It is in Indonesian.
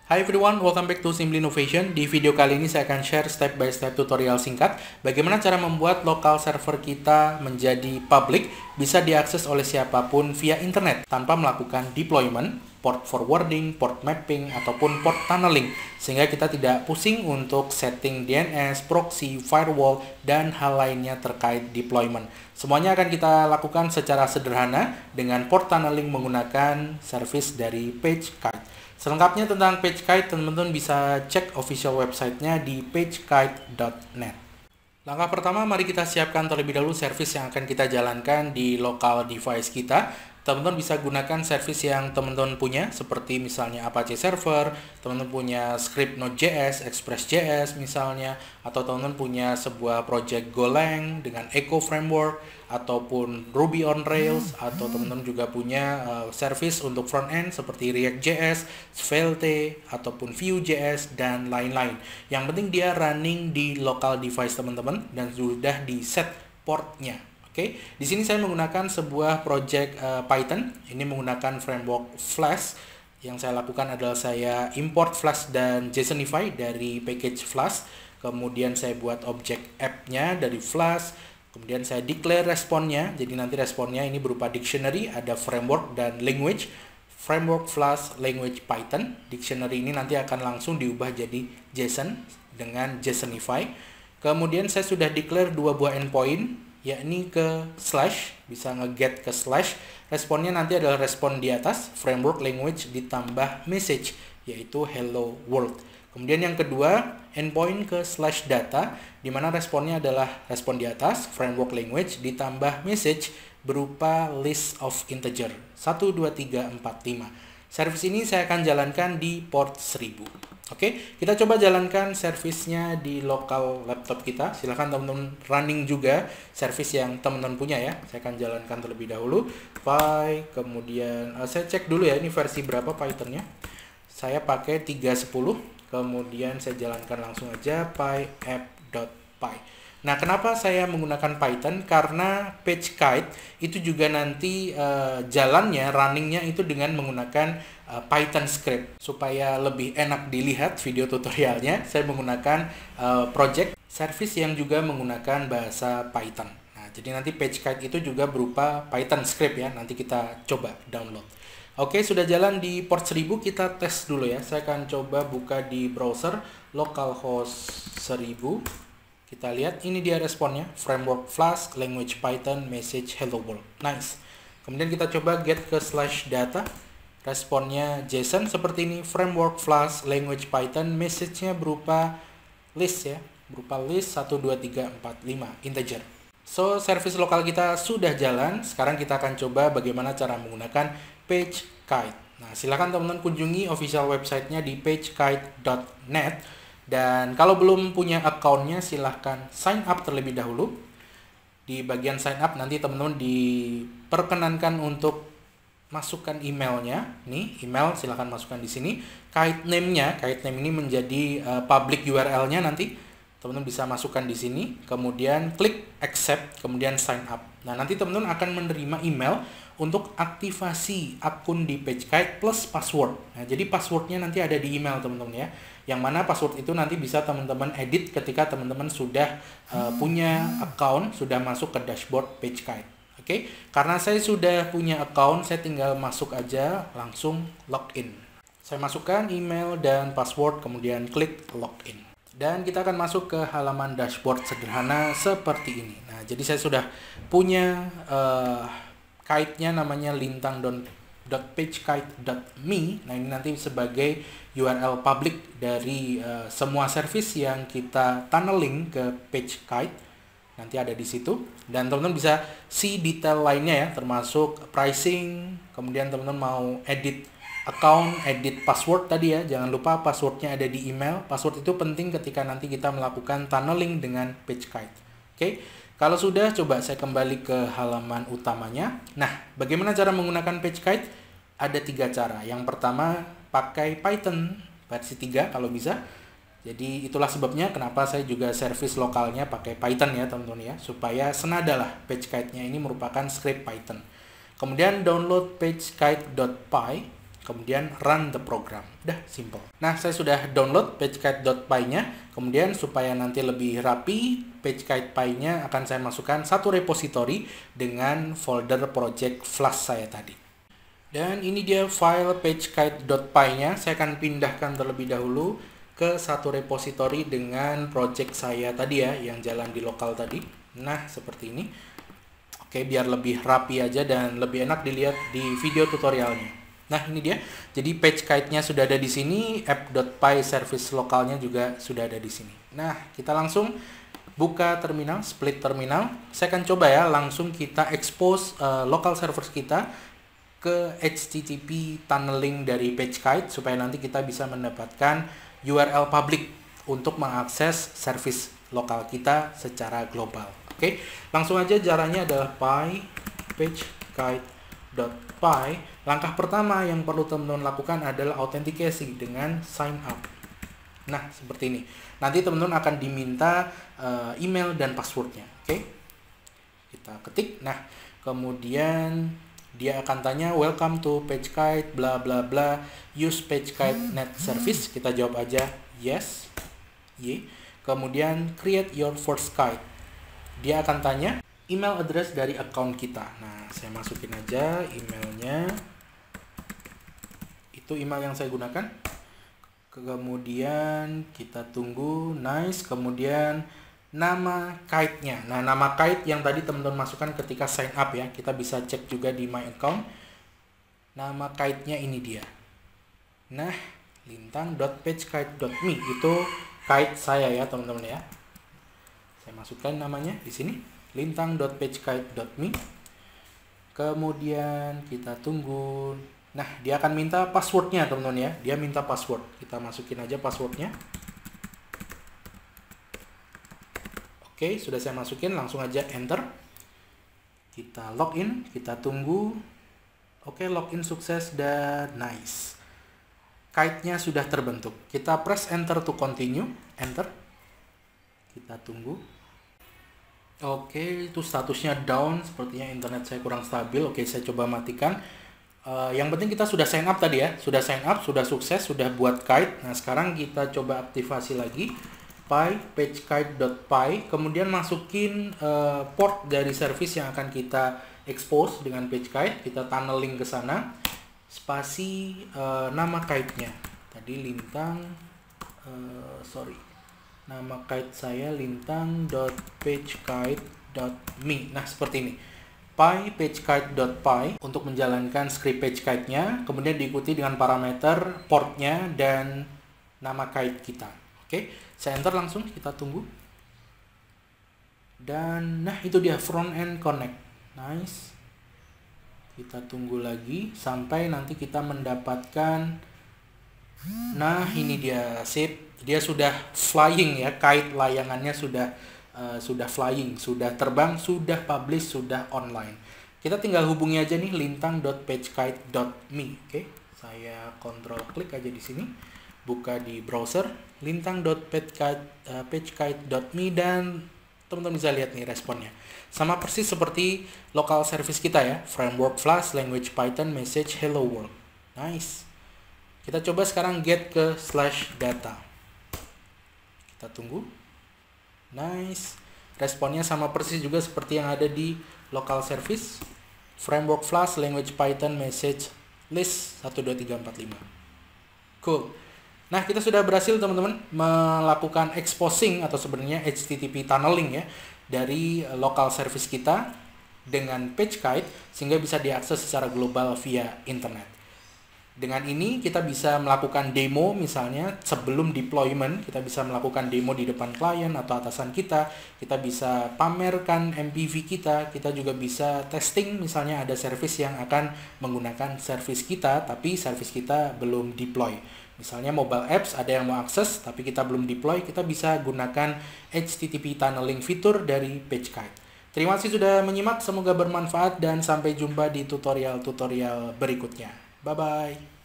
Hi everyone, welcome back to Simply Innovation. Di video kali ini saya akan share step by step tutorial singkat bagaimana cara membuat lokal server kita menjadi public, bisa diakses oleh siapapun via internet tanpa melakukan deployment, port forwarding, port mapping, ataupun port tunneling, sehingga kita tidak pusing untuk setting DNS, proxy, firewall, dan hal lainnya terkait deployment. Semuanya akan kita lakukan secara sederhana dengan port tunneling menggunakan service dari PageKite. Selengkapnya tentang PageKite, teman-teman bisa cek official websitenya di pagekite.net. Langkah pertama, mari kita siapkan terlebih dahulu service yang akan kita jalankan di local device kita. Teman-teman bisa gunakan service yang teman-teman punya, seperti misalnya Apache Server, teman-teman punya script Node.js, Express.js misalnya, atau teman-teman punya sebuah project Golang dengan Echo Framework, ataupun Ruby on Rails, atau teman-teman juga punya service untuk front-end seperti React.js, Svelte, ataupun Vue.js, dan lain-lain. Yang penting dia running di local device teman-teman dan sudah di set portnya. Oke, di sini saya menggunakan sebuah project Python. Ini menggunakan framework Flask. Yang saya lakukan adalah saya import Flask dan JSONify dari package Flask. Kemudian saya buat objek app-nya dari Flask. Kemudian saya declare responnya. Jadi nanti responnya ini berupa dictionary, ada framework dan language. Framework Flask language Python. Dictionary ini nanti akan langsung diubah jadi JSON dengan JSONify. Kemudian saya sudah declare dua buah endpoint, yakni ke slash, bisa nge-get ke slash. Responnya nanti adalah respon di atas, framework language ditambah message, yaitu hello world. Kemudian yang kedua, endpoint ke slash data, di mana responnya adalah respon di atas, framework language ditambah message berupa list of integer 1, 2, 3, 4, 5. Service ini saya akan jalankan di port 1000. Oke, kita coba jalankan service-nya di lokal laptop kita. Silahkan teman-teman running juga service yang teman-teman punya ya. Saya akan jalankan terlebih dahulu. Py, kemudian saya cek dulu ya ini versi berapa Python-nya. Saya pakai 3.10. Kemudian saya jalankan langsung aja pyapp.py. Nah, kenapa saya menggunakan Python? Karena PageKite itu juga nanti jalannya, runningnya itu dengan menggunakan Python script. Supaya lebih enak dilihat video tutorialnya, saya menggunakan project service yang juga menggunakan bahasa Python. Nah, jadi nanti PageKite itu juga berupa Python script ya, nanti kita coba download. Oke, sudah jalan di port 1000, kita tes dulu ya. Saya akan coba buka di browser localhost 1000. Kita lihat, ini dia responnya, framework Flask, language Python, message hello world. Nice. Kemudian kita coba get ke slash data. Responnya JSON seperti ini, framework Flask, language Python, message-nya berupa list ya, berupa list 1, 2, 3, 4, 5, integer. So, service lokal kita sudah jalan. Sekarang kita akan coba bagaimana cara menggunakan PageKite. Nah, silakan teman-teman kunjungi official website-nya di pagekite.net. Dan kalau belum punya account-nya, silahkan sign up terlebih dahulu. Di bagian sign up nanti teman-teman diperkenankan untuk masukkan emailnya. Nih, email silahkan masukkan di sini. Kite name-nya, kite name ini menjadi public URL-nya nanti. Teman-teman bisa masukkan di sini. Kemudian klik accept, kemudian sign up. Nah, nanti teman-teman akan menerima email untuk aktivasi akun di PageKite plus password. Nah, jadi passwordnya nanti ada di email teman-teman ya. Yang mana password itu nanti bisa teman-teman edit ketika teman-teman sudah punya account, sudah masuk ke dashboard PageKite. Oke, karena saya sudah punya account, saya tinggal masuk aja langsung login. Saya masukkan email dan password, kemudian klik login. Dan kita akan masuk ke halaman dashboard sederhana seperti ini. Nah, jadi saya sudah punya kite-nya namanya lintang.pagekite.me. Nah, ini nanti sebagai URL public dari semua service yang kita tunneling ke PageKite. Nanti ada di situ. Dan teman-teman bisa see detail lainnya ya, termasuk pricing. Kemudian teman-teman mau edit account, edit password tadi ya. Jangan lupa passwordnya ada di email. Password itu penting ketika nanti kita melakukan tunneling dengan PageKite. Oke. Kalau sudah, coba saya kembali ke halaman utamanya. Nah, bagaimana cara menggunakan PageKite? Ada 3 cara. Yang pertama, pakai Python versi 3 kalau bisa. Jadi itulah sebabnya kenapa saya juga service lokalnya pakai Python ya teman-teman ya. Supaya senada lah PageKite-nya ini merupakan script Python. Kemudian download pagekite.py. kemudian run the program. Udah, simple. Nah, saya sudah download pagekite.py-nya. Kemudian supaya nanti lebih rapi, pagekite.py-nya akan saya masukkan satu repository dengan folder project Flash saya tadi. Dan ini dia file pagekite.py-nya. Saya akan pindahkan terlebih dahulu ke satu repository dengan project saya tadi ya, yang jalan di lokal tadi. Nah, seperti ini. Oke, biar lebih rapi aja dan lebih enak dilihat di video tutorialnya. Nah, ini dia. Jadi pagekite-nya sudah ada di sini, app.py service lokalnya juga sudah ada di sini. Nah, kita langsung buka terminal, split terminal. Saya akan coba ya, langsung kita expose local servers kita ke HTTP tunneling dari pagekite supaya nanti kita bisa mendapatkan URL public untuk mengakses service lokal kita secara global. Oke, langsung aja caranya adalah pagekite.py. Langkah pertama yang perlu teman-teman lakukan adalah autentikasi dengan sign up. Nah, seperti ini. Nanti teman-teman akan diminta email dan passwordnya. Oke, kita ketik. Nah, kemudian dia akan tanya welcome to pagekite bla bla bla, use pagekite net service. Kita jawab aja yes. Kemudian create your first kite. Dia akan tanya email address dari account kita. Nah, saya masukin aja emailnya. Itu email yang saya gunakan. Kemudian kita tunggu, nice. Kemudian nama kite-nya. Nah, nama kite yang tadi teman-teman masukkan ketika sign up ya. Kita bisa cek juga di my account. Nama kite-nya ini dia. Nah, lintang.pagekite.me itu kite saya ya, teman-teman ya. Saya masukkan namanya di sini, lintang.pagekite.me. Kemudian kita tunggu. Nah, dia akan minta passwordnya, teman-teman ya. Dia minta password. Kita masukin aja passwordnya. Oke, sudah saya masukin, langsung aja enter. Kita login, kita tunggu. Oke, login sukses dan nice. Kite-nya sudah terbentuk. Kita press enter to continue. Enter. Kita tunggu. Oke, itu statusnya down. Sepertinya internet saya kurang stabil. Oke, saya coba matikan. Yang penting kita sudah sign up tadi ya. Sudah sign up, sudah sukses, sudah buat kite. Nah, sekarang kita coba aktivasi lagi. pagekite.py. Kemudian masukin port dari service yang akan kita expose dengan pagekite. Kita tunneling ke sana. Spasi nama kite-nya. Tadi lintang, nama kite saya lintang.pagekite.me. Nah, seperti ini. pagekite.py untuk menjalankan script pagekite-nya, kemudian diikuti dengan parameter portnya dan nama kite kita. Oke, saya enter langsung, kita tunggu. Dan nah, itu dia front end connect. Nice. Kita tunggu lagi sampai nanti kita mendapatkan. Nah, ini dia, sip. Dia sudah flying ya, kite layangannya sudah flying, sudah terbang, sudah publish, sudah online. Kita tinggal hubungi aja nih lintang.pagekite.me. Oke, saya kontrol klik aja di sini, buka di browser lintang.pagekite.me dan teman-teman bisa lihat nih responnya. Sama persis seperti local service kita ya, framework Flash, language Python, message hello world. Nice. Kita coba sekarang get ke /data. Kita tunggu. Nice. Responnya sama persis juga seperti yang ada di local service. Framework Flash, language Python, message list 12345. Cool. Nah, kita sudah berhasil teman-teman melakukan exposing atau sebenarnya HTTP tunneling ya dari local service kita dengan pagekite sehingga bisa diakses secara global via internet. Dengan ini kita bisa melakukan demo misalnya sebelum deployment, kita bisa melakukan demo di depan klien atau atasan kita bisa pamerkan MPV kita juga bisa testing misalnya ada service yang akan menggunakan service kita tapi service kita belum deploy. Misalnya mobile apps ada yang mau akses tapi kita belum deploy, kita bisa gunakan HTTP tunneling fitur dari pagekite. Terima kasih sudah menyimak, semoga bermanfaat dan sampai jumpa di tutorial-tutorial berikutnya. Bye-bye.